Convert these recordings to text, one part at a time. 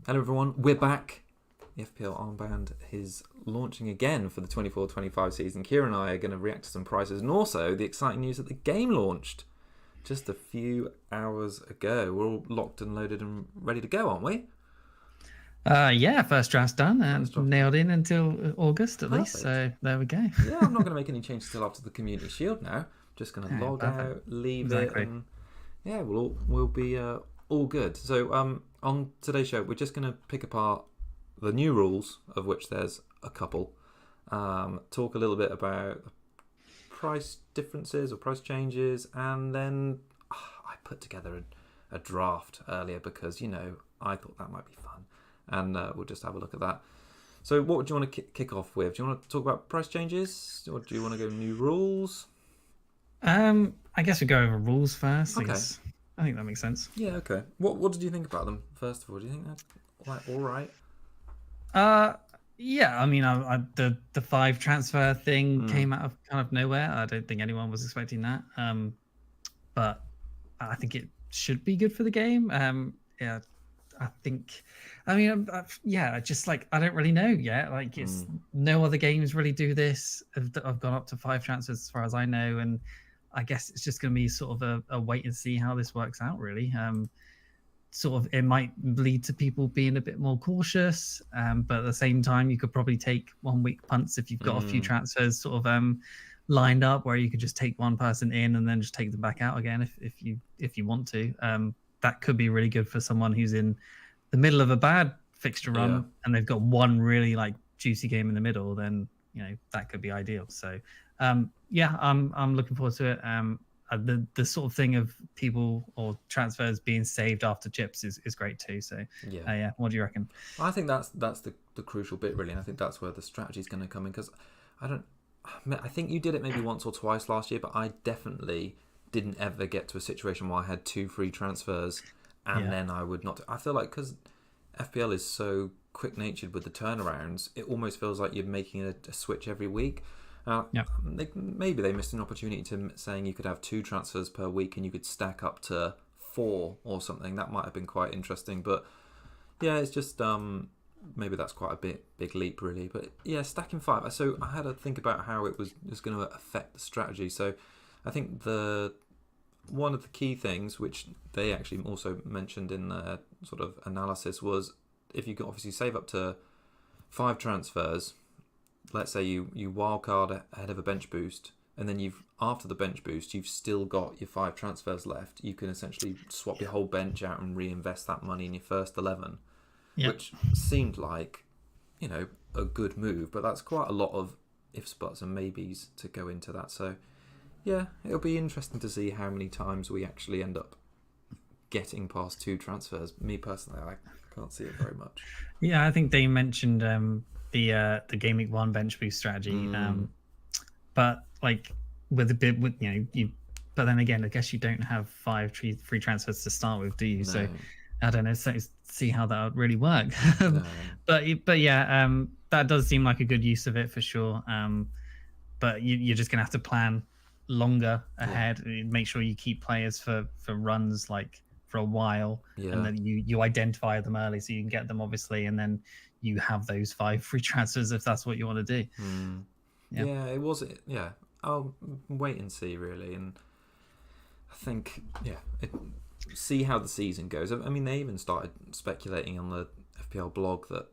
Hello everyone, we're back. The FPL Armband is launching again for the 24-25 season. Kieran and I are going to react to some prices and also the exciting news that the game launched just a few hours ago. We're all locked and loaded and ready to go, aren't we? Yeah, first draft's done and draft nailed in until August at least. So there we go. Yeah, I'm not going to make any changes till after the Community Shield now. Just going to log out, leave it, and yeah, we'll be all good. So on today's show, we're just going to pick apart the new rules, of which there's a couple. Talk a little bit about price differences or price changes, and then I put together a draft earlier because I thought that might be fun, and we'll just have a look at that. So what would you want to kick off with? Do you want to talk about price changes, or do you want to go new rules? I guess we go over rules first. Okay. I think that makes sense. Yeah, okay. What did you think about them, first of all? Do you think that's all right? Yeah, I mean, the 5 transfer thing came out of kind of nowhere. I don't think anyone was expecting that. But I think it should be good for the game. Yeah, I think. I mean, just like I don't really know yet. Like, it's no other games really do this. I've gone up to 5 transfers as far as I know, and I guess it's just going to be sort of a wait and see how this works out, really. Sort of, it might lead to people being a bit more cautious, but at the same time, you could probably take 1 week punts if you've got a few transfers sort of lined up, where you could just take one person in and then just take them back out again if you want to. That could be really good for someone who's in the middle of a bad fixture run and they've got one really like juicy game in the middle. Then that could be ideal. So I'm looking forward to it. The sort of thing of people or transfers being saved after chips is great too. So what do you reckon? I think that's the crucial bit, really, and I think that's where the strategy is going to come in, because I think you did it maybe once or twice last year, but I definitely didn't ever get to a situation where I had 2 free transfers and then I would not. I feel like because FPL is so quick-natured with the turnarounds, it almost feels like you're making a switch every week. Maybe they missed an opportunity to saying you could have 2 transfers per week and you could stack up to 4 or something. That might have been quite interesting, but yeah, it's just maybe that's quite a big leap, really. But yeah, stacking 5. So I had to think about how it was going to affect the strategy. So I think one of the key things, which they actually also mentioned in their sort of analysis, was if you can obviously save up to 5 transfers. Let's say you wildcard ahead of a bench boost, and then after the bench boost, you've still got your 5 transfers left. You can essentially swap your whole bench out and reinvest that money in your first 11, which seemed like, a good move. But that's quite a lot of ifs, buts, and maybes to go into that. So, yeah, it'll be interesting to see how many times we actually end up getting past 2 transfers. Me personally, I can't see it very much. Yeah, I think they mentioned the game week 1 bench boost strategy, but like with a bit with but then again, I guess you don't have 5 free transfers to start with, do you? No. So I don't know. So see how that would really work. No. but yeah, that does seem like a good use of it for sure. But you're just gonna have to plan longer ahead. Make sure you keep players for runs like for a while, and then you identify them early so you can get them, obviously, and then you have those 5 free transfers if that's what you want to do. It was. I'll wait and see, really, and I think see how the season goes. I mean, they even started speculating on the FPL blog that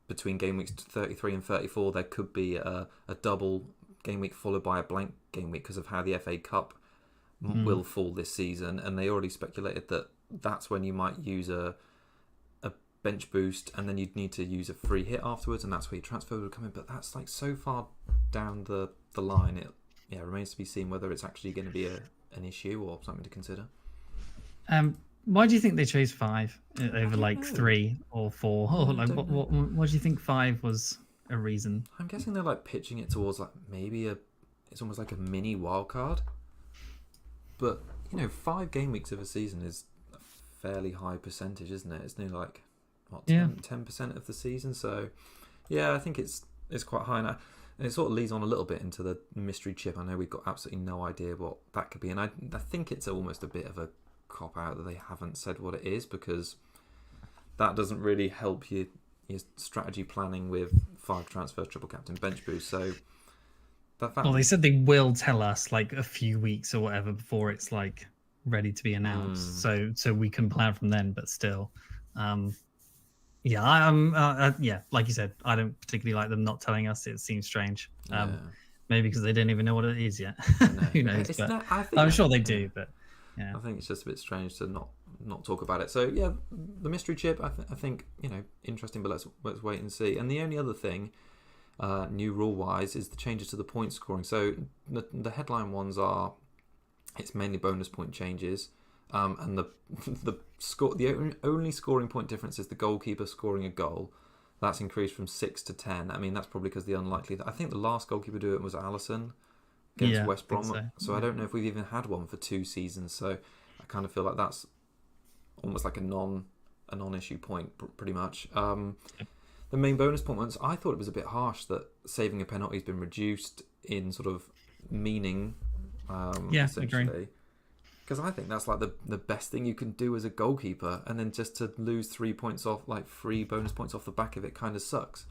between game weeks 33 and 34 there could be a double game week followed by a blank game week because of how the FA Cup will fall this season, and they already speculated that that's when you might use a bench boost and then you'd need to use a free hit afterwards, and that's where your transfer would come in. But that's like so far down the line, it remains to be seen whether it's actually going to be an issue or something to consider. Why do you think they chose 5 over like 3 or 4? Or like what do you think 5 was a reason? I'm guessing they're like pitching it towards like maybe it's almost like a mini wild card. But 5 game weeks of a season is a fairly high percentage, isn't it? It's nearly like 10% of the season. So yeah, I think it's quite high now. And it sort of leads on a little bit into the mystery chip. I know we've got absolutely no idea what that could be, and I think it's almost a bit of a cop out that they haven't said what it is, because that doesn't really help your strategy planning with 5 transfers, triple captain, bench boost. So well, they said they will tell us like a few weeks or whatever before it's like ready to be announced, so we can plan from then. But still, yeah, yeah, like you said, I don't particularly like them not telling us. It seems strange. Maybe because they don't even know what it is yet. Who knows? But I'm sure they do. But yeah, I think it's just a bit strange to not talk about it. So yeah, the mystery chip, I think interesting, but let's wait and see. And the only other thing, new rule wise, is the changes to the point scoring. So the headline ones are, it's mainly bonus point changes, and the only scoring point difference is the goalkeeper scoring a goal. That's increased from 6 to 10. I mean, that's probably because the unlikely. I think the last goalkeeper to do it was Alisson against West Brom. So I don't know if we've even had one for 2 seasons. So I kind of feel like that's almost like a non-issue point, pretty much. The main bonus point ones, I thought it was a bit harsh that saving a penalty has been reduced in sort of meaning. Essentially. Agree. Because I think that's like the best thing you can do as a goalkeeper, and then just to lose 3 points off, like 3 bonus points off the back of it, kind of sucks.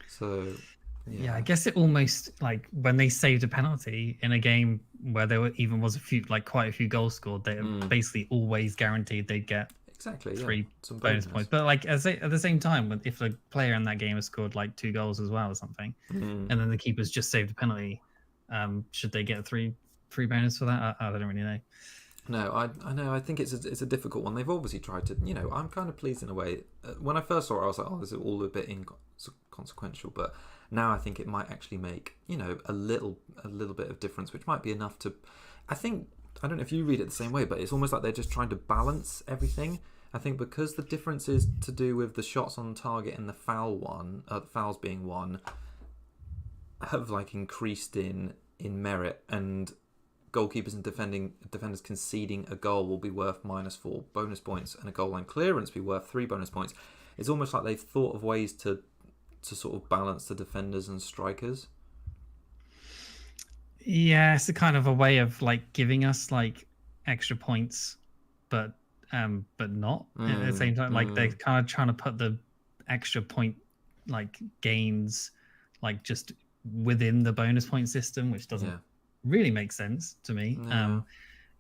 So yeah, I guess it almost, like when they saved a penalty in a game where there was quite a few goals scored, they basically always guaranteed they'd get exactly 3 bonus points. But like at the same time, if the player in that game has scored like 2 goals as well or something, and then the keeper's just saved a penalty, should they get 3 bonus for that? I don't really know. No, I know. I think it's a difficult one. They've obviously tried to. I'm kind of pleased in a way. When I first saw it, I was like, "Oh, this is all a bit inconsequential." But now I think it might actually make a little bit of difference, which might be enough to. I don't know if you read it the same way, but it's almost like they're just trying to balance everything. I think because the difference is to do with the shots on target and the fouls being one, have like increased in merit, and goalkeepers and defenders conceding a goal will be worth -4 bonus points, and a goal line clearance be worth 3 bonus points. It's almost like they've thought of ways to sort of balance the defenders and strikers. Yeah, it's a kind of a way of like giving us like extra points, but not at the same time. Like they're kind of trying to put the extra point like gains like just within the bonus point system, which doesn't really make sense to me.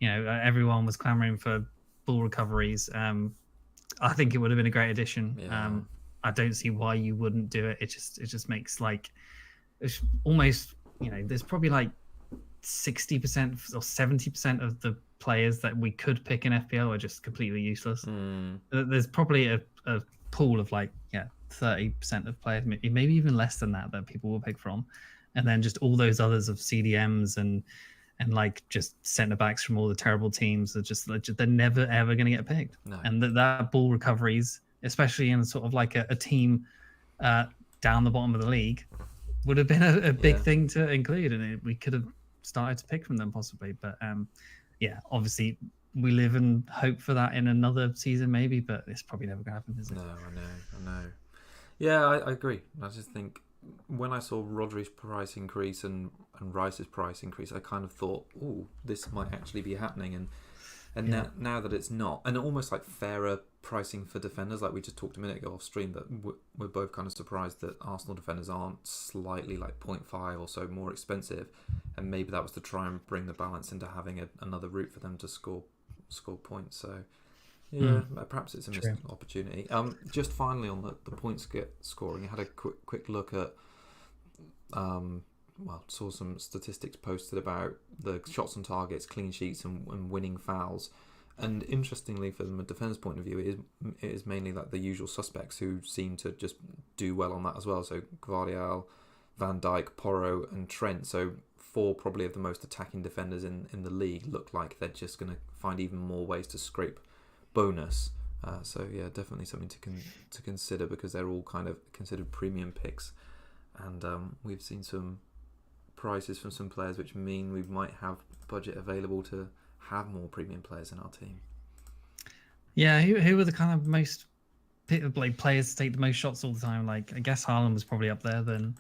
Everyone was clamoring for ball recoveries. I think it would have been a great addition. I don't see why you wouldn't do it. It just makes like it's almost there's probably like 60% or 70% of the players that we could pick in FPL are just completely useless. There's probably a pool of like 30% of players, maybe even less than that people will pick from. And then just all those others of CDMs and like just centre backs from all the terrible teams are just they're never ever going to get picked. No. And that ball recoveries, especially in sort of like a team down the bottom of the league, would have been a big thing to include, and we could have started to pick from them possibly. But obviously we live and hope for that in another season maybe, but it's probably never going to happen, is it? No, I know. Yeah, I agree. I just think when I saw Rodri's price increase and Rice's price increase, I kind of thought, "Oh, this might actually be happening." And now that it's not, and almost like fairer pricing for defenders, like we just talked a minute ago off stream, that we're both kind of surprised that Arsenal defenders aren't slightly like 0.5 or so more expensive, and maybe that was to try and bring the balance into having another route for them to score points. So. Yeah, perhaps it's a missed opportunity. Just finally on the points scoring, I had a quick look at, saw some statistics posted about the shots on targets, clean sheets, and winning fouls. And interestingly, from a defence point of view, it is mainly like the usual suspects who seem to just do well on that as well. So Gvardiol, Van Dijk, Porro, and Trent. So 4 probably of the most attacking defenders in the league look like they're just going to find even more ways to scrape bonus. Definitely something to consider, because they're all kind of considered premium picks, and we've seen some prices from some players which mean we might have budget available to have more premium players in our team. Yeah, who were the kind of most like players to take the most shots all the time? Like I guess Haaland was probably up there then,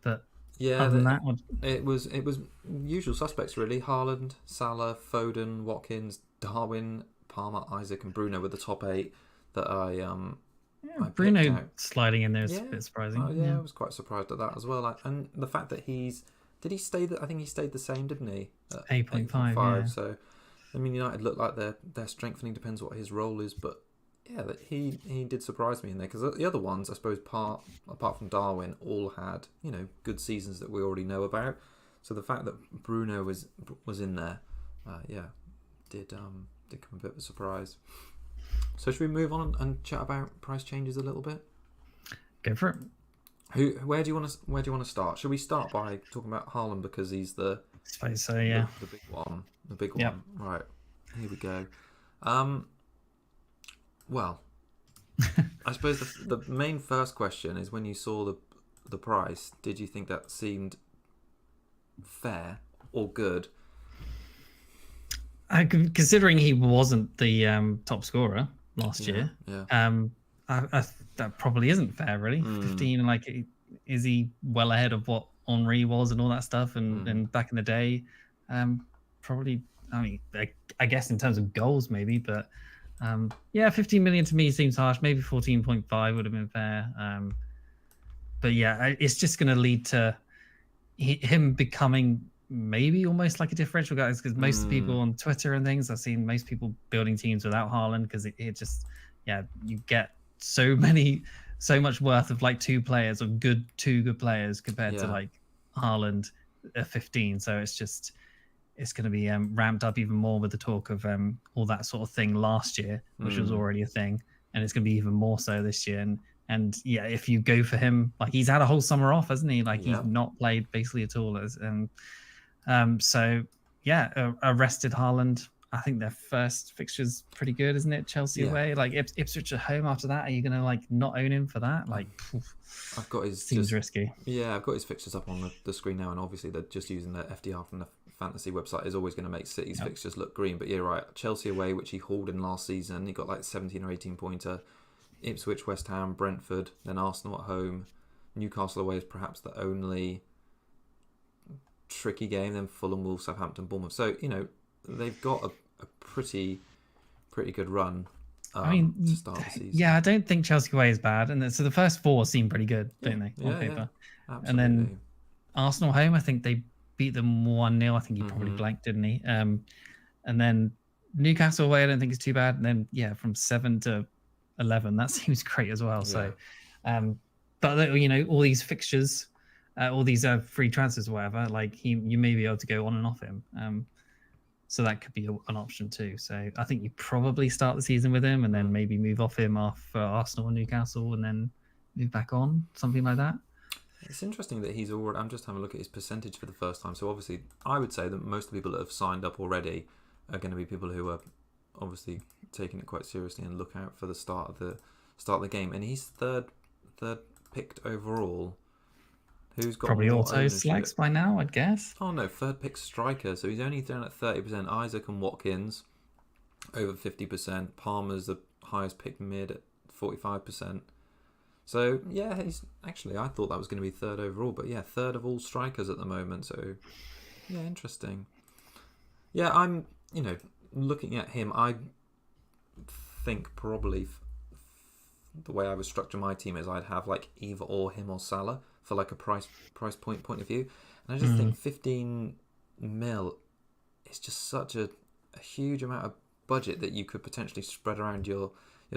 but other than that, it was usual suspects really. Haaland, Salah, Foden, Watkins, Darwin, Palmer, Isaac, and Bruno were the top 8 that I Yeah, I picked Bruno out. sliding in there is a Yeah, bit surprising. oh yeah, I was quite surprised at that as well. And the fact that did he stay? I think he stayed the same, didn't he? At 8.5, 8.5. yeah. So I mean, United look like they're strengthening. Depends what his role is, but yeah, that he did surprise me in there because the other ones, I suppose, apart from Darwin, all had good seasons that we already know about. So the fact that Bruno was in there, yeah, did come a bit of a surprise. So should we move on and chat about price changes a little bit? Go for it. Where do you want to start? Should we start by talking about Haaland because he's I suppose so, yeah. the big one, Yep. Right, here we go. Well, I suppose the main first question is when you saw the price, did you think that seemed fair or good? Considering he wasn't the top scorer last year, that probably isn't fair, really. 15, like, is he well ahead of what Henri was and all that stuff? And back in the day, probably. I mean, I guess in terms of goals, maybe, but 15 million to me seems harsh. Maybe 14.5 would have been fair. But yeah, it's just going to lead to him becoming maybe almost like a differential guy, because most people on Twitter and things, I've seen most people building teams without Haaland because it just, you get so much worth of like two good players compared to like Haaland at 15. So it's going to be ramped up even more with the talk of all that sort of thing last year, which was already a thing, and it's going to be even more so this year. And yeah, if you go for him, like he's had a whole summer off, hasn't he? Like he's not played basically at all. So yeah, a rested Haaland. I think their first fixture's pretty good, isn't it? Chelsea away, like Ipswich at home. After that, are you going to like not own him for that? Like, I've got his seems risky. Yeah, I've got his fixtures up on the screen now, and obviously they're just using the FDR from the fantasy website is always going to make City's fixtures look green. But you're right, Chelsea away, which he hauled in last season, he got like 17 or 18 pointer. Ipswich, West Ham, Brentford, then Arsenal at home. Newcastle away is perhaps the only tricky game. Then Fulham, Wolves, Southampton, Bournemouth. So they've got a pretty good run. To start the season. Yeah, I don't think Chelsea away is bad, and so the first four seem pretty good, don't they, on paper? Yeah, and then Arsenal home, I think they beat them 1-0. I think he probably blanked, didn't he? And then Newcastle away, I don't think it's too bad. And then from 7 to 11, that seems great as well. So, but all these fixtures, all these free transfers, or whatever, like you may be able to go on and off him. So that could be an option too. So I think you probably start the season with him and then maybe move off him for Arsenal and Newcastle and then move back on, something like that. It's interesting that he's already... I'm just having a look at his percentage for the first time. So obviously, I would say that most of the people that have signed up already are going to be people who are obviously taking it quite seriously and look out for the start of the game. And he's third picked overall. Who's got probably more auto ownership? selects by now, I'd guess. Oh no, third pick striker. So he's only down at 30%. Isaac and Watkins over 50%. Palmer's the highest picked mid at 45%. So yeah, he's actually, I thought that was going to be third overall, but yeah, third of all strikers at the moment. So yeah, interesting. Yeah, I'm looking at him. I think probably the way I would structure my team is I'd have like either or him or Salah for like a price point of view, and I just think 15 mil is just such a huge amount of budget that you could potentially spread around your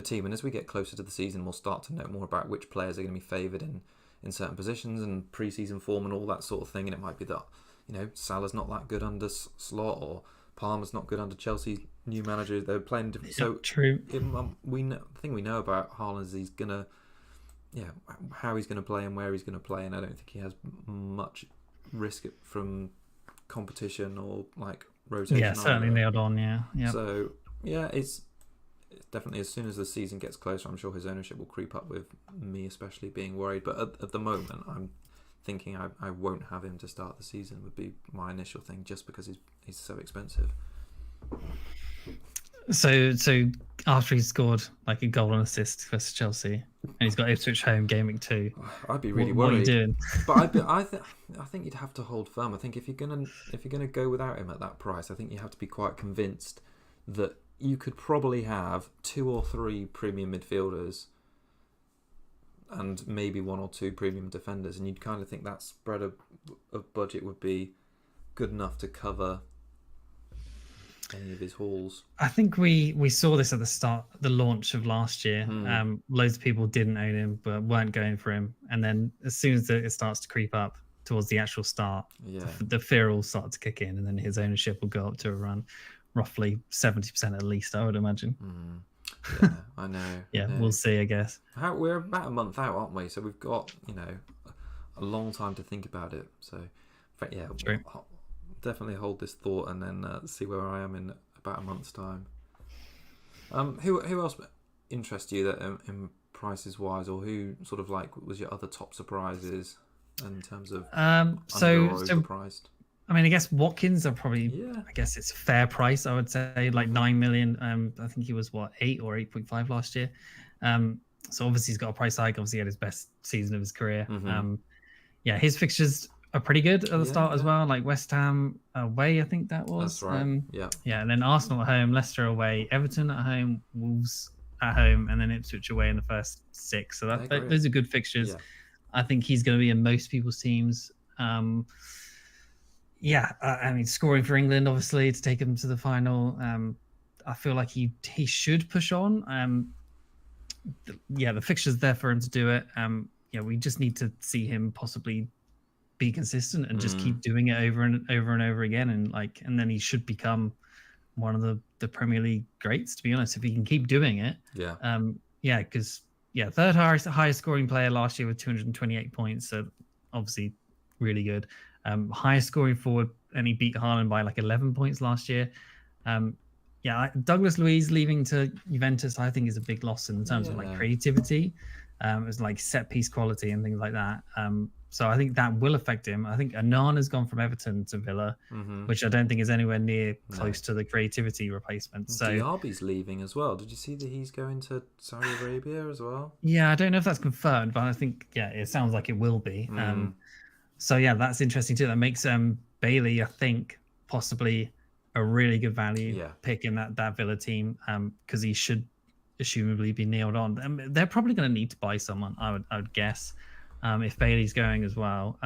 team. And as we get closer to the season, we'll start to know more about which players are going to be favoured in certain positions and pre-season form and all that sort of thing. And it might be that Salah's not that good under Slot, or Palmer's not good under Chelsea new manager. They're playing different. So true. The thing we know about Haaland is he's gonna, how he's going to play and where he's going to play, and I don't think he has much risk from competition or like rotation. Yeah, certainly nailed on. Yeah. So yeah, it's definitely, as soon as the season gets closer, I'm sure his ownership will creep up, with me especially being worried. But at the moment, I'm thinking I won't have him to start the season, would be my initial thing, just because he's so expensive. So after he's scored like a goal and assist versus Chelsea, and he's got Ipswich home game week 2, I'd be really what worried. are you doing? But I think you'd have to hold firm. I think if you're gonna go without him at that price, I think you have to be quite convinced that you could probably have 2 or 3 premium midfielders and maybe 1 or 2 premium defenders, and you'd kind of think that spread of budget would be good enough to cover any of his hauls. I think we saw this at the launch of last year. Loads of people didn't own him, but weren't going for him, and then as soon as it starts to creep up towards the actual start, the fear will start to kick in, and then his ownership will go up to around roughly 70% at least, I would imagine. Yeah, I know. Yeah, we'll see, I guess. We're about a month out, aren't we? So we've got, a long time to think about it. So, yeah, I'll definitely hold this thought and then see where I am in about a month's time. Who else interests you that in prices wise, or who sort of like was your other top surprises in terms of under or overpriced? I mean, I guess Watkins are probably, I guess it's a fair price, I would say, like 9 million. I think he was, 8 or 8.5 last year. So obviously he's got a price hike. Obviously he had his best season of his career. His fixtures are pretty good at the start as well, like West Ham away, I think that was. That's right. And then Arsenal at home, Leicester away, Everton at home, Wolves at home, and then Ipswich away in the first 6. So those are good fixtures. Yeah. I think he's going to be in most people's teams. I mean, scoring for England, obviously, to take him to the final. I feel like he should push on. The fixture's there for him to do it. We just need to see him possibly be consistent and just keep doing it over and over and over again, and then he should become one of the Premier League greats, to be honest, if he can keep doing it. Because third highest scoring player last year with 228 points, so obviously really good. Highest scoring forward, and he beat Haaland by like 11 points last year. Douglas Luiz leaving to Juventus, I think, is a big loss in terms of like creativity. It was like set piece quality and things like that. So I think that will affect him. I think Annan has gone from Everton to Villa, which I don't think is anywhere near close to the creativity replacement. So Diaby's leaving as well. Did you see that he's going to Saudi Arabia as well? Yeah, I don't know if that's confirmed, but I think it sounds like it will be. So that's interesting too. That makes Bailey, I think, possibly a really good value pick in that Villa team, because he should assumably be nailed on. They're probably going to need to buy someone, I would guess, if Bailey's going as well.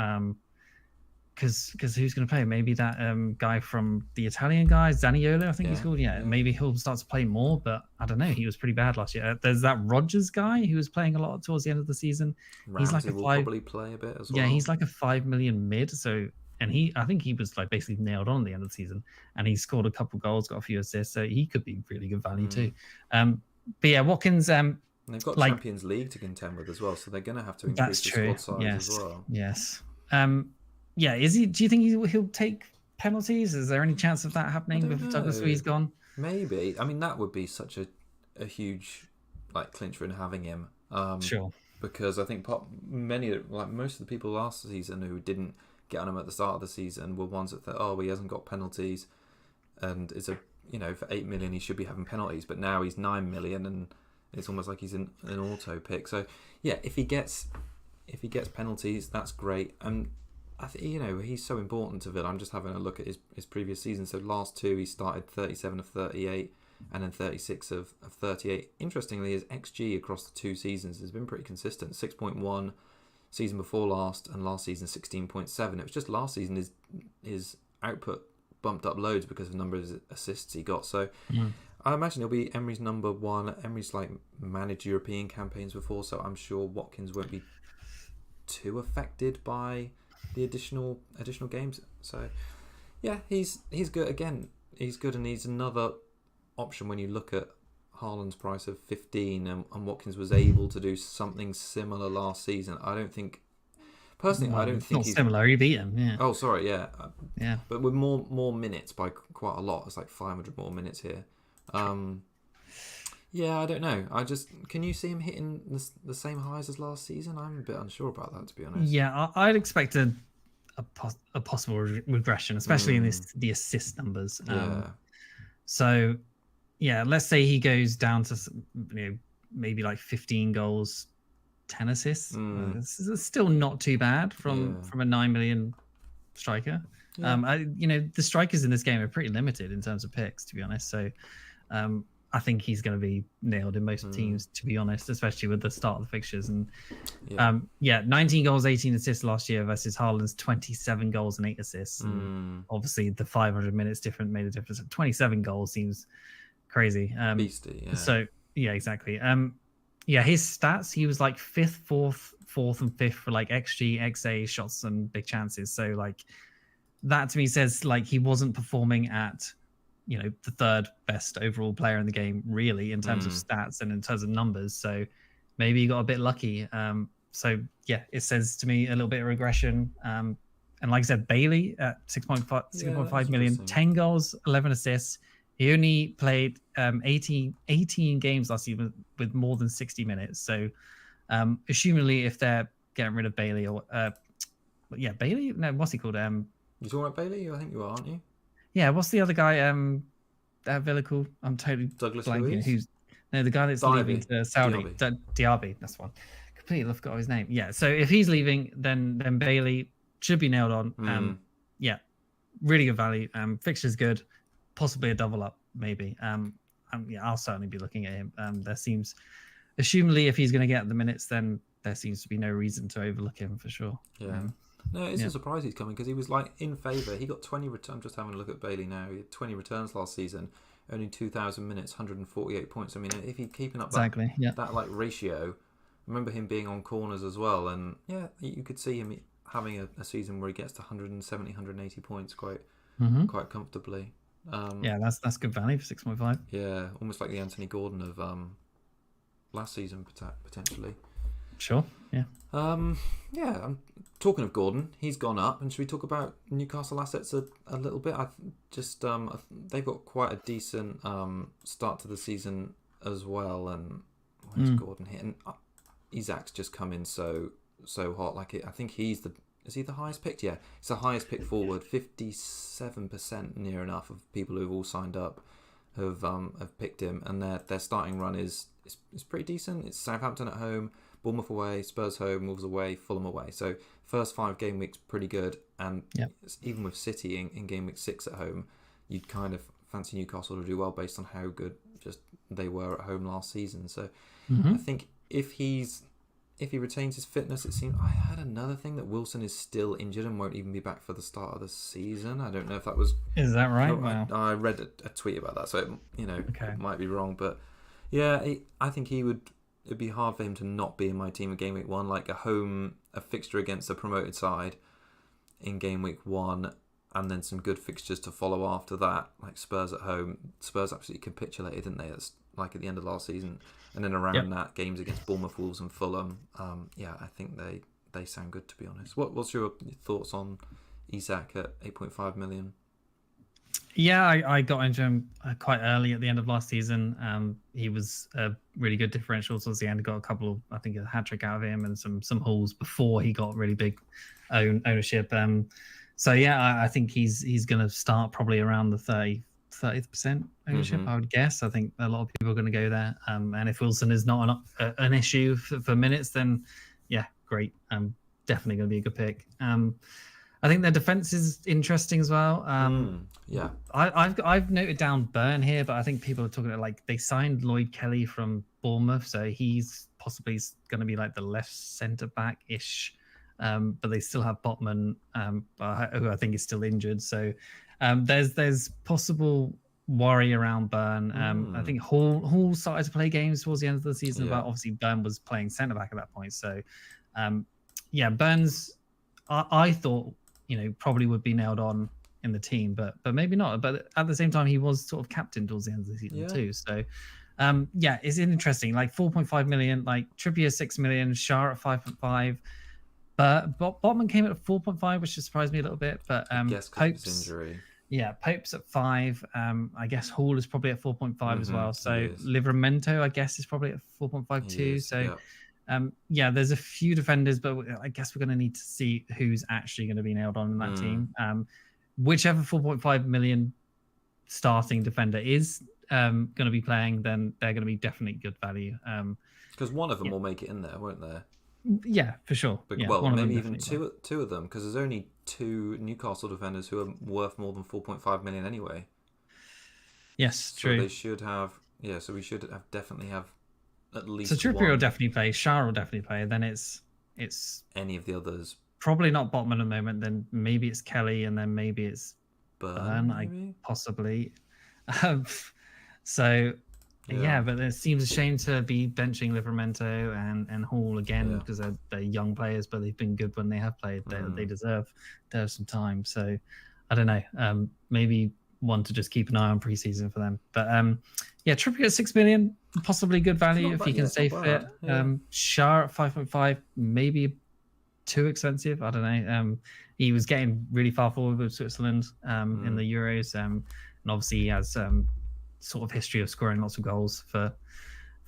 Because who's going to play? Maybe that guy from the Italian guys, Zaniolo, I think he's called. Maybe he'll start to play more, but I don't know. He was pretty bad last year. There's that Rodgers guy who was playing a lot towards the end of the season. Ramsey will probably play a bit as well. Yeah, he's like a 5 million mid. So, and I think he was like basically nailed on at the end of the season, and he scored a couple goals, got a few assists, so he could be really good value too. But yeah, Watkins. And they've got Champions League to contend with as well, so they're going to have to increase the squad size as well. Yes. Is he? Do you think he'll take penalties? Is there any chance of that happening with Douglas Luiz gone? Maybe. I mean, that would be such a huge clincher in having him. Sure. Because I think most of the people last season who didn't get on him at the start of the season were ones that thought, he hasn't got penalties, and it's for 8 million he should be having penalties, but now he's 9 million and it's almost like he's an auto pick. So if he gets penalties, that's great. And I think he's so important to Villa. I'm just having a look at his previous season. So last 2 he started 37 of 38 and then 36 of 38. Interestingly, his XG across the 2 seasons has been pretty consistent. 6.1 season before last, and last season 16.7. It was just last season his output bumped up loads because of the number of assists he got. So I imagine he'll be Emery's number 1. Emery's managed European campaigns before, so I'm sure Watkins won't be too affected by the additional games. So he's good. Again, he's good, and he's another option when you look at Haaland's price of 15 and Watkins was able to do something similar last season. I don't think he's similar. He beat him. Yeah. Oh, sorry. Yeah. But with more minutes by quite a lot. It's like 500 more minutes here. I don't know. Can you see him hitting the same highs as last season? I'm a bit unsure about that, to be honest. Yeah, I'd expect a possible regression, especially in the assist numbers. So, let's say he goes down to maybe like 15 goals, 10 assists. This is still not too bad from a 9 million striker. The strikers in this game are pretty limited in terms of picks, to be honest. So I think he's going to be nailed in most teams, to be honest, especially with the start of the fixtures. And 19 goals, 18 assists last year versus Haaland's 27 goals and 8 assists. And obviously, the 500 minutes different made a difference. 27 goals seems crazy. Beastie, yeah. So, yeah, exactly. His stats, he was like fifth, fourth, and fifth for like XG, XA, shots, and big chances. So, like, that to me says like he wasn't performing at the third best overall player in the game, really, in terms of stats and in terms of numbers. So maybe he got a bit lucky. So yeah, it says to me a little bit of regression. And like I said, Bailey at 6.5 million, 10 goals, 11 assists. He only played 18 games last season with more than 60 minutes. So assumingly, if they're getting rid of Bailey or Bailey, no, what's he called? You talking about Bailey? I think you are, aren't you? Yeah, what's the other guy? That Villa called? I'm totally Douglas blanking. Luiz? The guy that's leaving to Saudi. Diaby, that's one. Completely forgot his name. Yeah, so if he's leaving, then Bailey should be nailed on. Really good value. Fixture's good, possibly a double up, maybe. I'll certainly be looking at him. There seems, assumably, if he's going to get the minutes, then there seems to be no reason to overlook him for sure. Yeah. No, it's a surprise he's coming because he was like in favour. He got 20 returns. I'm just having a look at Bailey now. He had 20 returns last season, only 2,000 minutes, 148 points. I mean, if he's keeping up that like ratio, remember him being on corners as well. And yeah, you could see him having a season where he gets to 170, 180 points quite comfortably. That's good value for 6.5. Yeah, almost like the Anthony Gordon of last season potentially. Sure. Yeah. I'm talking of Gordon. He's gone up, and should we talk about Newcastle assets a little bit? They've got quite a decent start to the season as well. And where's Gordon here? And Isak's just come in so hot. I think is he the highest picked? Yeah, it's the highest picked forward. 57% near enough of people who've all signed up have picked him, and their starting run is pretty decent. It's Southampton at home, Bournemouth away, Spurs home, Wolves away, Fulham away. So first 5 game weeks pretty good, and even with City in game week 6 at home, you'd kind of fancy Newcastle to do well based on how good just they were at home last season. So I think if he retains his fitness, it seems I had another thing that Wilson is still injured and won't even be back for the start of the season. I don't know if that was that right? Wow. I read a tweet about that, so it might be wrong, but yeah, I think it'd be hard for him to not be in my team in game week 1, like a fixture against a promoted side in game week 1, and then some good fixtures to follow after that, like Spurs at home. Spurs absolutely capitulated, didn't they? It's like at the end of last season, and then around that, games against Bournemouth, Wolves, and Fulham. I think they sound good, to be honest. What's your thoughts on Isak at 8.5 million? Yeah, I got into him quite early at the end of last season. He was a really good differential towards the end. Got a couple of, I think, a hat trick out of him and some hauls before he got really big ownership. I think he's going to start probably around the 30% ownership, I would guess. I think a lot of people are going to go there. And if Wilson is not an issue for minutes, then yeah, great. Definitely going to be a good pick. I think their defense is interesting as well. I've noted down Burn here, but I think people are talking about like they signed Lloyd Kelly from Bournemouth, so he's possibly going to be like the left centre back ish. But they still have Botman, who I think is still injured. So there's possible worry around Burn. I think Hall started to play games towards the end of the season, but obviously Burn was playing centre back at that point. So Burns, I thought probably would be nailed on in the team, but maybe not. But at the same time, he was sort of captain towards the end of the season too. So it's interesting. Like 4.5 million, like Trippier 6 million, Shah at 5.5. But Botman came at 4.5, which surprised me a little bit. But Pope's injury. Yeah, Pope's at 5. I guess Hall is probably at 4.5 as well. So Livramento, I guess, is probably at 4.5 too. So there's a few defenders, but I guess we're going to need to see who's actually going to be nailed on in that team. Whichever 4.5 million starting defender is going to be playing, then they're going to be definitely good value. Because one of them will make it in there, won't there? Yeah, for sure. But, maybe even two of them, because there's only 2 Newcastle defenders who are worth more than 4.5 million anyway. Yes, true. So they should have So we should definitely have at least So Trippier one. will definitely play. Shah will definitely play. Then it's Any of the others. probably not Botman at the moment. Then maybe it's Kelly, and then maybe it's Burn, Burn. maybe? Possibly. Um, so yeah, but it seems a shame to be benching Livramento and Hall again because they're young players, but they've been good when they have played. They deserve some time. So I don't know. Maybe one to just keep an eye on preseason for them. But yeah, Trippier at 6 million, possibly good value if he can stay fit. Shah at 5.5, maybe too expensive. I don't know. He was getting really far forward with Switzerland in the Euros, and obviously he has sort of history of scoring lots of goals for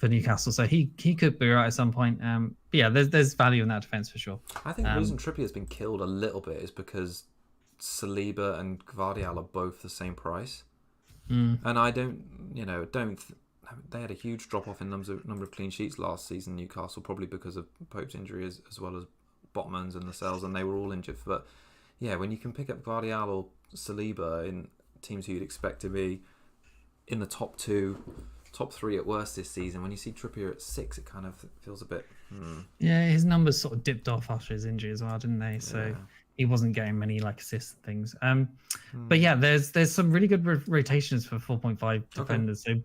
Newcastle, so he could be right at some point. But yeah, there's value in that defense for sure. I think the reason Trippier has been killed a little bit is because Saliba and Gvardiol are both the same price, and I don't they had a huge drop off in number of clean sheets last season. Newcastle, probably because of Pope's injury as well as Botman's and Lascelles, and they were all injured. But yeah, when you can pick up Gvardiol or Saliba in teams who you'd expect to be in the top 3 at worst this season, when you see Trippier at 6, it kind of feels a bit. Yeah, his numbers sort of dipped off after his injury as well, didn't they? So he wasn't getting many assists and things. But yeah, there's some really good rotations for 4.5 defenders. So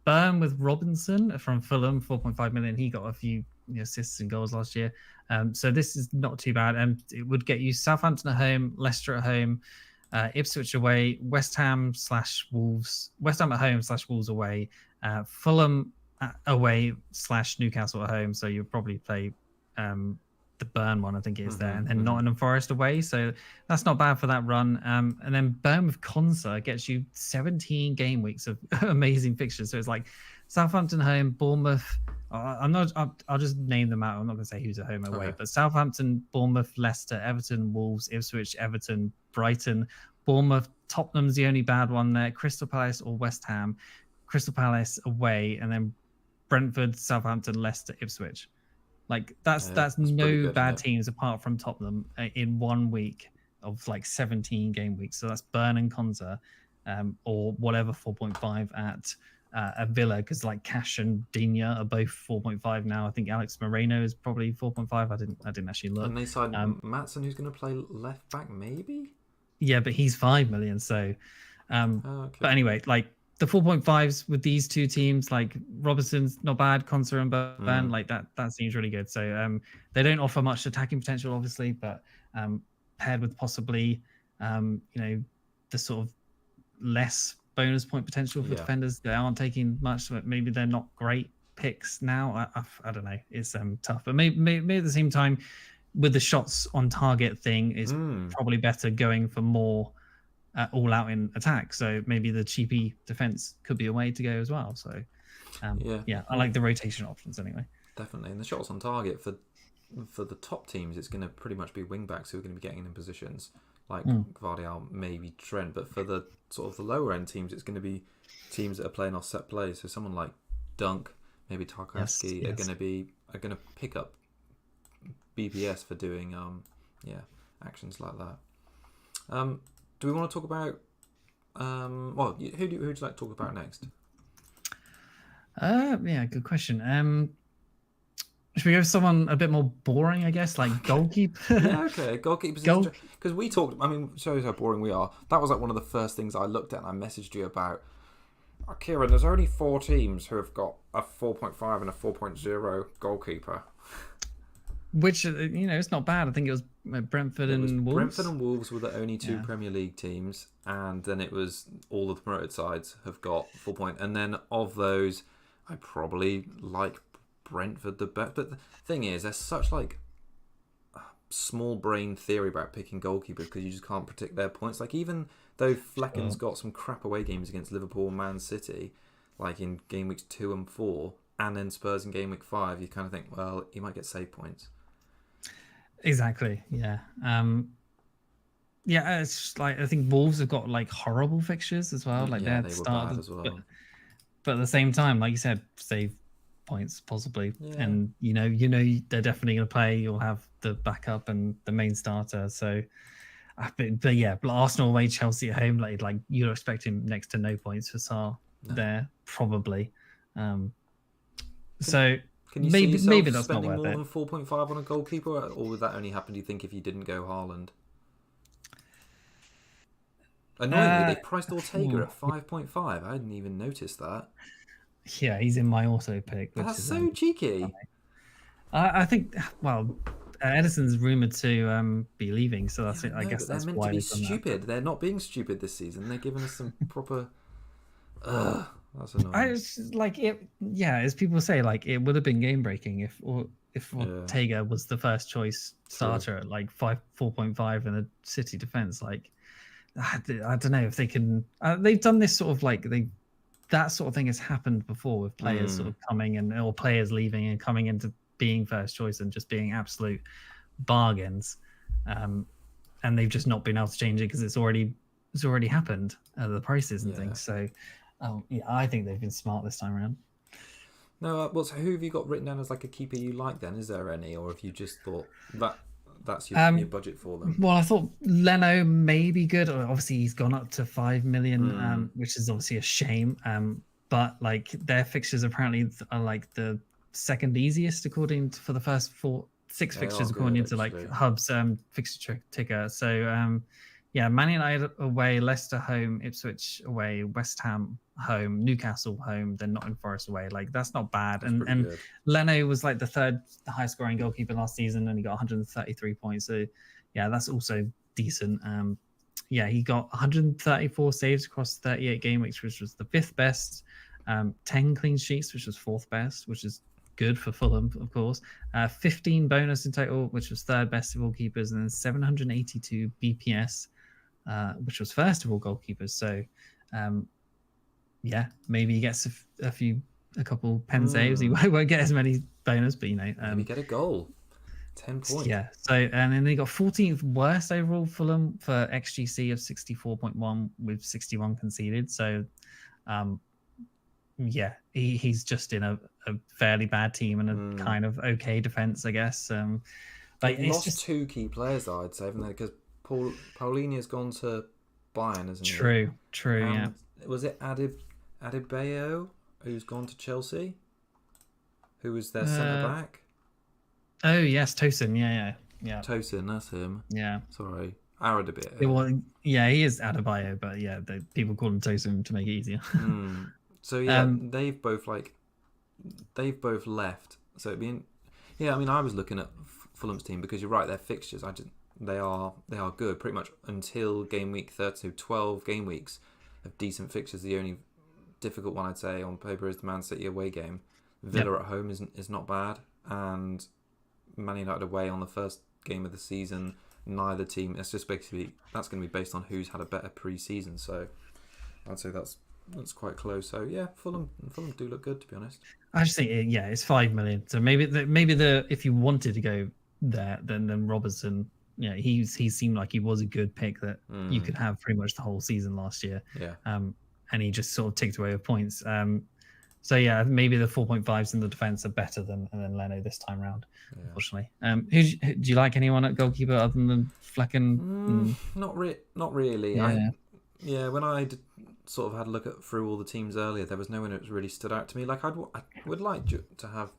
Burn with Robinson from Fulham, 4.5 million. He got a few assists and goals last year. So this is not too bad. It would get you Southampton at home, Leicester at home, Ipswich away, West Ham / Wolves, West Ham at home / Wolves away, Fulham away / Newcastle at home. So you'll probably play the Burn one, I think it is there, and then Nottingham Forest away. So that's not bad for that run. And then Burn with Konsa gets you 17 game weeks of amazing fixtures. So it's like Southampton home, Bournemouth. I'll just name them out. I'm not going to say who's at home or away, but Southampton, Bournemouth, Leicester, Everton, Wolves, Ipswich, Everton, Brighton, Bournemouth, Tottenham's the only bad one there. Crystal Palace or West Ham, Crystal Palace away, and then Brentford, Southampton, Leicester, Ipswich. Like that's no good, bad teams apart from Tottenham in 1 week of 17 game weeks. So that's Burn and Konsa, or whatever 4.5 at a Villa, because Cash and Digne are both 4.5 now. I think Alex Moreno is probably 4.5. I didn't actually look. And they signed Maatsen, who's going to play left back, maybe. Yeah, but he's 5 million. So, but anyway, the 4.5s with these two teams, Robertson's not bad, Konsa and Burn, that seems really good. So they don't offer much attacking potential, obviously, but paired with possibly the sort of less bonus point potential for defenders, they aren't taking much. So maybe they're not great picks now. I don't know. It's tough, but maybe at the same time, with the shots on target thing, is probably better going for more all out in attack. So maybe the cheapy defense could be a way to go as well. So I like the rotation options anyway. Definitely, and the shots on target for the top teams, it's going to pretty much be wing backs who are going to be getting in positions like Gvardiol, maybe Trent. But for the sort of the lower end teams, it's going to be teams that are playing off set plays. So someone like Dunk, maybe Tarkowski are going to pick up BPS for doing actions like that. Do we want to talk about who would you like to talk about next? Good question. Should we go with someone a bit more boring, I guess, like goalkeeper? Goalkeepers. Because we talked, shows how boring we are. That was one of the first things I looked at and I messaged you about. Kieran, there's only 4 teams who have got a 4.5 and a 4.0 goalkeeper. Which, it's not bad. I think it was Brentford and Wolves. Brentford and Wolves were the only 2 Premier League teams, and then it was all of the promoted sides have got 4 point. And then of those, I probably like Brentford the best. But the thing is, there's such small brain theory about picking goalkeepers because you just can't predict their points. Even though Flecken's got some crap away games against Liverpool and Man City, in game weeks 2 and 4, and then Spurs in game week 5, you kind of think, well, he might get save points. Exactly. Yeah. It's just I think Wolves have got horrible fixtures as well. They were bad as well. But at the same time, like you said, save points possibly, and they're definitely going to play. You'll have the backup and the main starter. So, but Arsenal away, Chelsea at home. You're expecting next to no points for Sarr there probably. So can you see yourself maybe that's not spending worth more it. than 4.5 on a goalkeeper, or would that only happen, do you think, if you didn't go Haaland? Annoyingly, they priced Ortega at 5.5. I hadn't even noticed that. Yeah, he's in my auto pick, which That's is so cheeky. I think, well, Edison's rumored to be leaving, so that's it. I guess but they're that's meant why to be they've done that. stupid. They're not being stupid this season. They're giving us some proper. That's annoying. It's like it. Yeah, as people say, like it would have been game breaking if Ortega was the first choice starter at like 4.5 in a City defense. Like I don't know if they can. They've done this sort of like that sort of thing has happened before with players sort of coming and or players leaving and coming into being first choice and just being absolute bargains, and they've just not been able to change it because it's already happened, the prices and things. So I think they've been smart this time around. No, so who have you got written down as like a keeper you like then? Is there any, or have you just thought that's your budget for them? Well, I thought Leno may be good. Obviously, he's gone up to 5 million, which is obviously a shame. But like their fixtures apparently are like the second easiest for the first 6 fixtures according to like Hub's fixture ticker. So Man United away, Leicester home, Ipswich away, West Ham home, Newcastle home, then Nottingham Forest away. Like that's not bad. And Leno was like the third highest scoring goalkeeper last season, and he got 133 points. So yeah, that's also decent. He got 134 saves across 38 game weeks, which was the 5th best. 10 clean sheets, which was 4th best, which is good for Fulham, of course. 15 bonus in total, which was 3rd best of all keepers, and then 782 BPS, which was 1st of all goalkeepers. So, maybe he gets a couple pen saves. He won't get as many bonus, but maybe get a goal. 10 points. Yeah. So, and then they got 14th worst overall Fulham for XGC of 64.1 with 61 conceded. So, he's just in a fairly bad team and a kind of okay defense, I guess. Like it's lost 2 key players, though, I'd say, haven't they? Because Paulinia's gone to Bayern, isn't he? True. Yeah. Was it Adebayo who's gone to Chelsea? Who was their centre back? Oh yes, Tosin. Yeah. Tosin, that's him. Yeah. Sorry, Adebayo. Well, yeah, he is Adebayo, but yeah, people call him Tosin to make it easier. So yeah, they've both left. So it'd be I was looking at Fulham's team because you're right, their fixtures they are good pretty much until game week 30. So 12 game weeks of decent fixtures. The only difficult one I'd say on paper is the Man City away game. Villa at home is not bad, and Man United away on the first game of the season. Neither team. It's just basically that's going to be based on who's had a better pre-season. So I'd say that's quite close. So yeah, Fulham do look good, to be honest. I just think it's 5 million. So maybe if you wanted to go there, then Robertson, he seemed like he was a good pick that you could have pretty much the whole season last year. Yeah. And he just sort of ticked away with points. So yeah, maybe the 4.5s in the defense are better than Leno this time round. Yeah. Unfortunately, do you like anyone at goalkeeper other than Flecken? Not really. Yeah. When I sort of had a look through all the teams earlier, there was no one that really stood out to me. Like I would like to have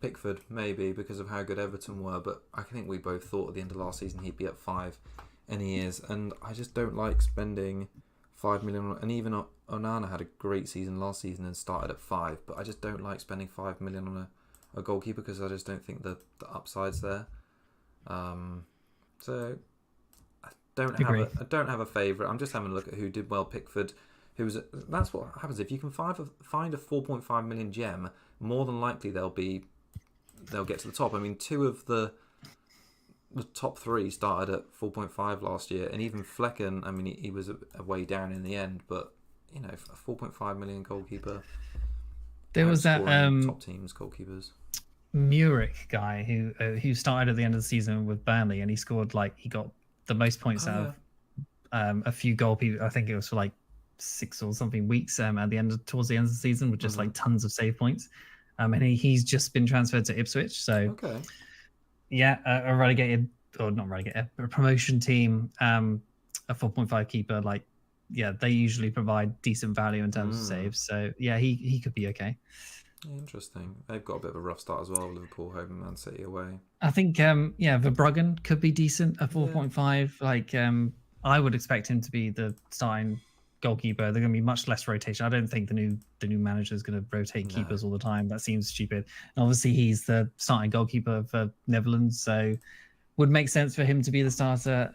Pickford maybe because of how good Everton were, but I think we both thought at the end of last season he'd be at 5, and he is. And I just don't like spending 5 million. And even Onana had a great season last season and started at 5, but I just don't like spending 5 million on a goalkeeper because I just don't think the upside's there. So I don't have a favourite. I'm just having a look at who did well. Pickford, that's what happens if you can find a 4.5 million gem. More than likely they'll get to the top. I mean, 2 of the top 3 started at 4.5 last year, and even Flecken, I mean, he was a way down in the end, but a 4.5 million goalkeeper. There was that top teams goalkeepers. Muric guy who started at the end of the season with Burnley, and he got the most points out of a few goalkeepers. I think it was for like 6 or something weeks towards the end of the season with just like tons of save points. And he's just been transferred to Ipswich. So a relegated, or not relegated, a promotion team, a 4.5 keeper, like yeah, they usually provide decent value in terms of saves. So yeah, he could be okay. Interesting. They've got a bit of a rough start as well. Liverpool home and Man City away. I think yeah, Verbruggen could be decent at 4.5. Like I would expect him to be the starting goalkeeper. They're going to be much less rotation. I don't think the new manager is going to rotate keepers all the time. That seems stupid. And obviously, he's the starting goalkeeper for Netherlands, so would make sense for him to be the starter.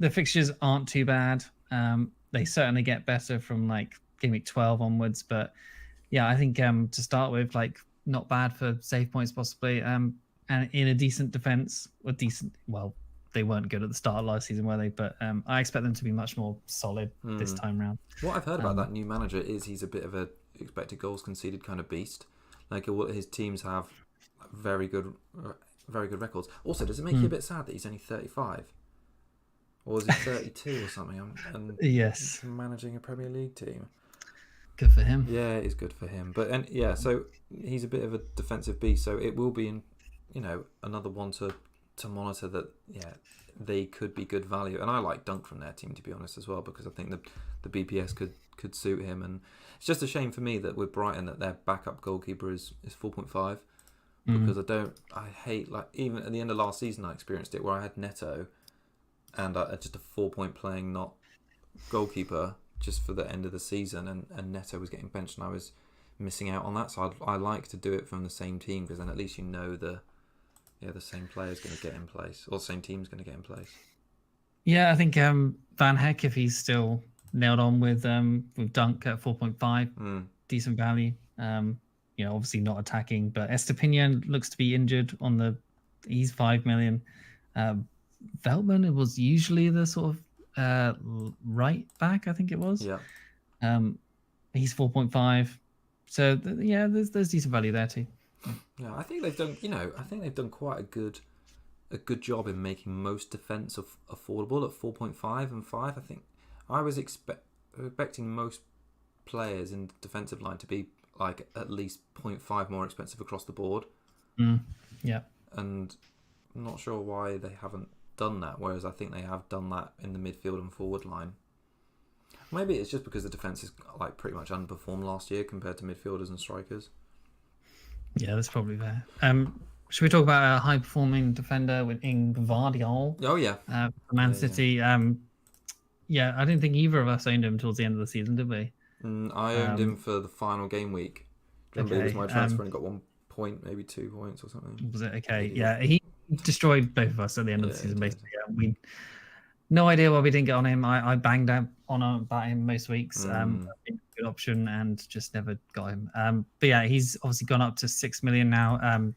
The fixtures aren't too bad. They certainly get better from like game week 12 onwards, but yeah, I think to start with, like not bad for save points possibly. And in a decent defense, or decent, well, they weren't good at the start of last season, were they? But I expect them to be much more solid this time round. What I've heard about that new manager is he's a bit of a expected goals conceded kind of beast. Like his teams have very good records. Also, does it make you a bit sad that he's only 35? Or is he 32 or something? And yes, managing a Premier League team. Good for him. Yeah, it is good for him. But so he's a bit of a defensive beast. So it will be another one to monitor. That they could be good value. And I like Dunk from their team, to be honest, as well, because I think the BPS could suit him. And it's just a shame for me that with Brighton that their backup goalkeeper is 4.5. Because I hate, like, even at the end of last season I experienced it where I had Neto and just a 4-point playing not goalkeeper just for the end of the season, and Neto was getting benched and I was missing out on that. So I like to do it from the same team, because then at least the same player's going to get in place, or the same team's going to get in place. Yeah, I think Van Heck, if he's still nailed on with Dunk at 4.5, decent value. Obviously not attacking, but Estepinian looks to be injured he's 5 million. Veltman, it was usually the sort of right back, I think it was. Yeah. He's 4.5. So there's decent value there too. Yeah, I think they've done quite a good job in making most defence affordable at 4.5 and 5. I think I was expecting most players in the defensive line to be like at least 0.5 more expensive across the board. Yeah. And I'm not sure why they haven't done that, whereas I think they have done that in the midfield and forward line. Maybe it's just because the defence is like pretty much underperformed last year compared to midfielders and strikers. Yeah, that's probably fair. Should we talk about a high-performing defender in Gvardiol? Oh, yeah. Man City. Yeah. I didn't think either of us owned him towards the end of the season, did we? I owned him for the final game week. Remember, it was my transfer and got 1 point, maybe 2 points or something. Was it? Okay, yeah. He destroyed both of us at the end of the season, basically. We no idea why we didn't get on him. I banged on about him most weeks. Good option, and just never got him. But yeah, he's obviously gone up to 6 million now.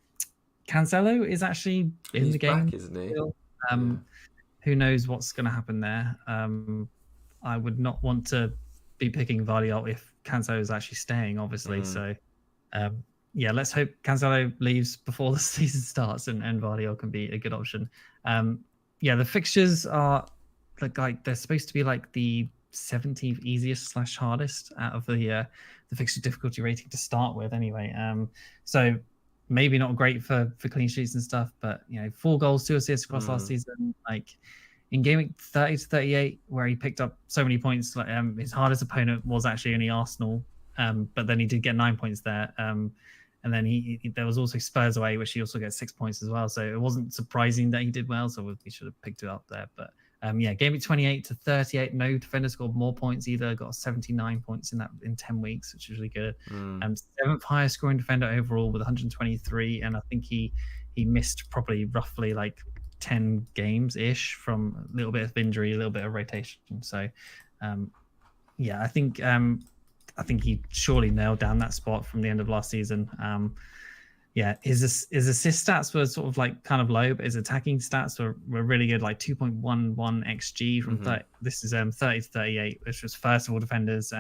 Cancelo is actually in the game, back, isn't he? Who knows what's going to happen there? I would not want to be picking Vardiol if Cancelo is actually staying, obviously. So, let's hope Cancelo leaves before the season starts, and Vardiol can be a good option. The fixtures are like they're supposed to be like the 17th easiest / hardest out of the fixture difficulty rating to start with, anyway. So maybe not great for clean sheets and stuff, but 4 goals, 2 assists across last season. Like in game week 30 to 38, where he picked up so many points, like his hardest opponent was actually only Arsenal, but then he did get 9 points there. And then there was also Spurs away, which he also gets 6 points as well. So it wasn't surprising that he did well. So we should have picked it up there. But game week 28 to 38, no defender scored more points either. Got 79 points in 10 weeks, which is really good. 7th highest scoring defender overall with 123, and I think he missed probably roughly like 10 games ish from a little bit of injury, a little bit of rotation. So I think he surely nailed down that spot from the end of last season. His assist stats were sort of like kind of low, but his attacking stats were really good, like 2.11 xG from 30. This is 30 to 38, which was first of all defenders.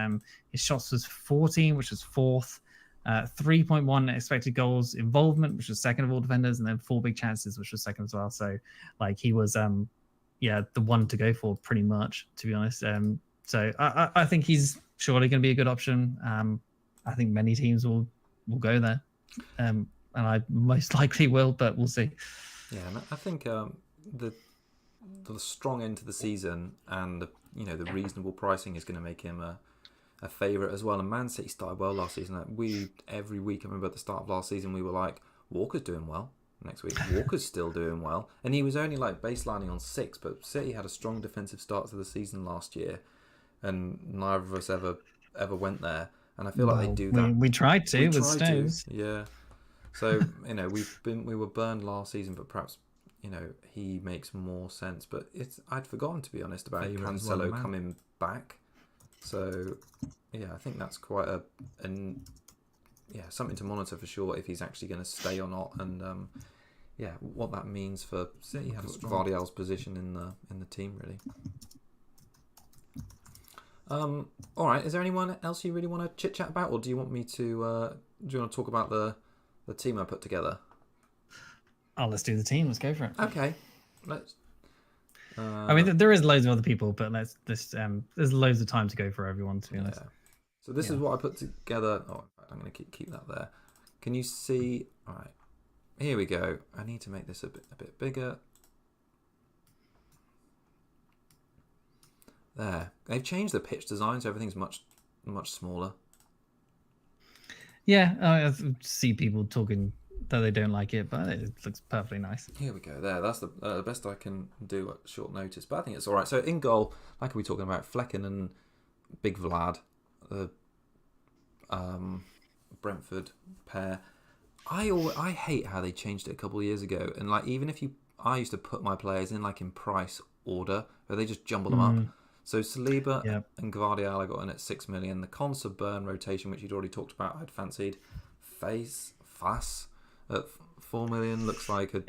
His shots was 14, which was 4th. 3.1 expected goals involvement, which was 2nd of all defenders, and then 4 big chances, which was 2nd as well. So like he was the one to go for pretty much, to be honest. So I think he's surely going to be a good option. I think many teams will go there. And I most likely will, but we'll see. Yeah, and I think the strong end to the season and the reasonable pricing is going to make him a favourite as well. And Man City started well last season. Like every week, I remember at the start of last season, we were like, Walker's doing well. Next week, Walker's still doing well, and he was only like baselining on 6. But City had a strong defensive start to the season last year, and neither of us ever went there. And I feel like they do that. We tried to with Stones. Yeah. So we were burned last season, but perhaps he makes more sense. But I'd forgotten, to be honest, about Cancelo coming back. So yeah, I think that's quite something to monitor for sure if he's actually going to stay or not, and what that means for Vardial's position in the team really. All right, is there anyone else you really want to chit chat about, or do you want me to talk about the team I put together? Oh, let's do the team. Let's go for it. Okay, let's. I mean, there is loads of other people, but there's loads of time to go for everyone, to be honest. So this is what I put together. Oh, I'm going to keep that there. Can you see? All right, here we go. I need to make this a bit bigger. There, they've changed the pitch design, so everything's much smaller. Yeah, I see people talking that they don't like it, but it looks perfectly nice. Here we go. There, that's the best I can do at short notice, but I think it's all right. So in goal, like we were talking about, Flecken and Big Vlad, the Brentford pair. I hate how they changed it a couple of years ago, and like even if I used to put my players in like in price order, but they just jumble them up. So Saliba and Gvardiol I got in at 6 million. The Konsa Burn rotation, which you'd already talked about, I'd fancied. Fass at 4 million looks like a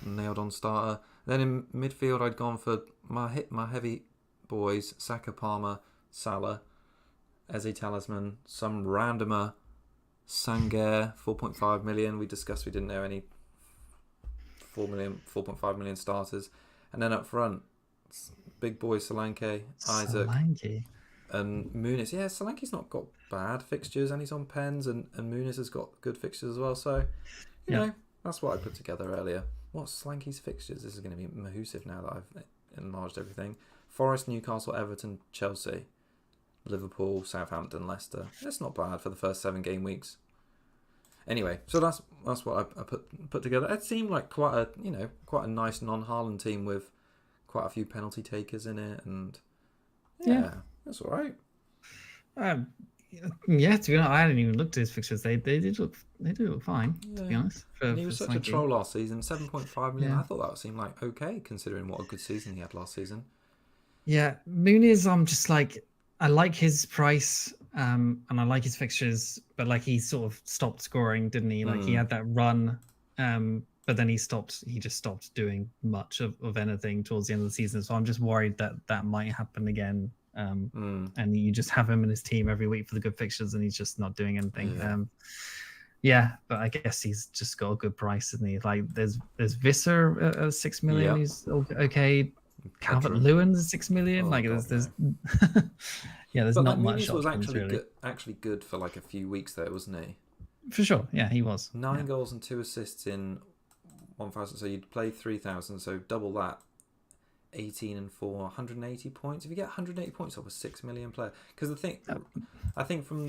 nailed on starter. Then in midfield, I'd gone for my heavy boys: Saka, Palmer, Salah, Eze Talisman, some randomer Sanger, 4.5 million. We discussed we didn't know any 4.5 million starters. And then up front, big boy Solanke, Isaac, and Muniz. Yeah, Solanke's not got bad fixtures, and he's on pens, and Muniz has got good fixtures as well. So, you know, that's what I put together earlier. What's Solanke's fixtures? This is going to be massive now that I've enlarged everything. Forest, Newcastle, Everton, Chelsea, Liverpool, Southampton, Leicester. That's not bad for the first 7 game weeks. Anyway, so that's what I put together. It seemed like quite a nice non-Haaland team with quite a few penalty takers in it, and that's all right. To be honest, I hadn't even looked at his fixtures. They did look fine, to be honest. He was such a troll last season. 7.5 million. I thought that seemed like okay considering what a good season he had last season. Yeah, Muniz, I'm just like, I like his price, and I like his fixtures, but like he sort of stopped scoring, didn't he? Like he had that run, but then he just stopped doing much of anything towards the end of the season. So I'm just worried that might happen again. And you just have him in his team every week for the good fixtures, and he's just not doing anything. But I guess he's just got a good price, isn't he? Like there's Visser at 6 million. He's okay. Calvert-Lewin's at 6 million. There's there's not much. He was actually good for like a few weeks there, wasn't he? For sure, yeah, he was. 9 goals and 2 assists in 1,000. So you'd play 3,000, so double that. 18 and 4, 180 points. If you get 180 points off a 6 million player, because the thing, I think from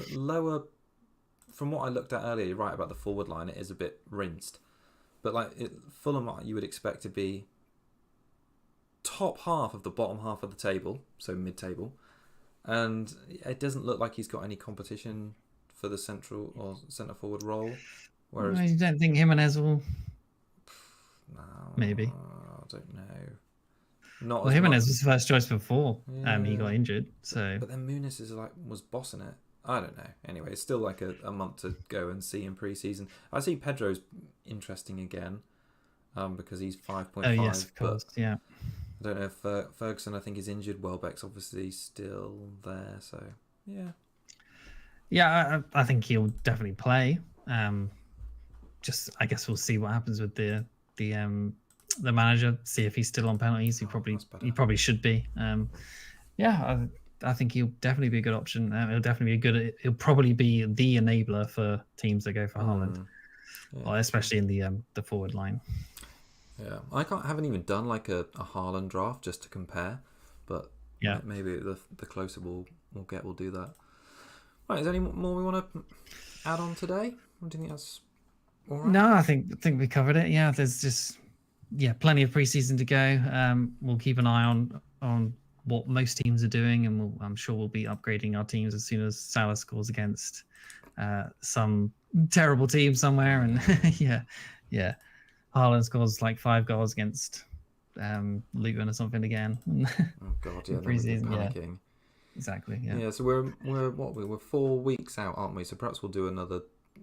what I looked at earlier, you're right about the forward line. It is a bit rinsed, but Fulham, you would expect to be top half of the bottom half of the table, so mid-table, and it doesn't look like he's got any competition for the central or centre forward role. Whereas you don't think Jimenez will? No, maybe. I don't know. Well, Jimenez was first choice before he got injured. So, but then Muniz was bossing it. I don't know. Anyway, it's still like a month to go and see in pre-season. I see Pedro's interesting again, because he's 5.5. Oh yes, of course. Yeah. I don't know if Ferguson, I think, is injured. Welbeck's obviously still there, so yeah. Yeah, I think he'll definitely play. Just I guess we'll see what happens with the manager. See if he's still on penalties. He probably should be. I think he'll definitely be a good option. He'll probably be the enabler for teams that go for Haaland, especially in the forward line. Yeah, I haven't even done like a Haaland draft just to compare, but Yeah. maybe the closer we'll get, we'll do that. Right, is there any more we want to add on today? Or do you think that's all right? No, I think we covered it. Yeah, there's just plenty of preseason to go. We'll keep an eye on what most teams are doing, and I'm sure we'll be upgrading our teams as soon as Salah scores against some terrible team somewhere. And yeah, Haaland scores like 5 goals against Luton or something again. Oh god, yeah, in then we'd be preseason. panicking. Yeah, exactly. Yeah. Yeah, so we're 4 weeks out, aren't we? So perhaps we'll do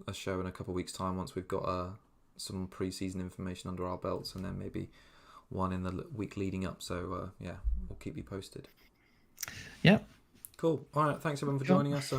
a show in a couple of weeks' time once we've got some pre-season information under our belts, and then maybe one in the week leading up. So we'll keep you posted. Yep. Cool. All right. Thanks everyone for joining us.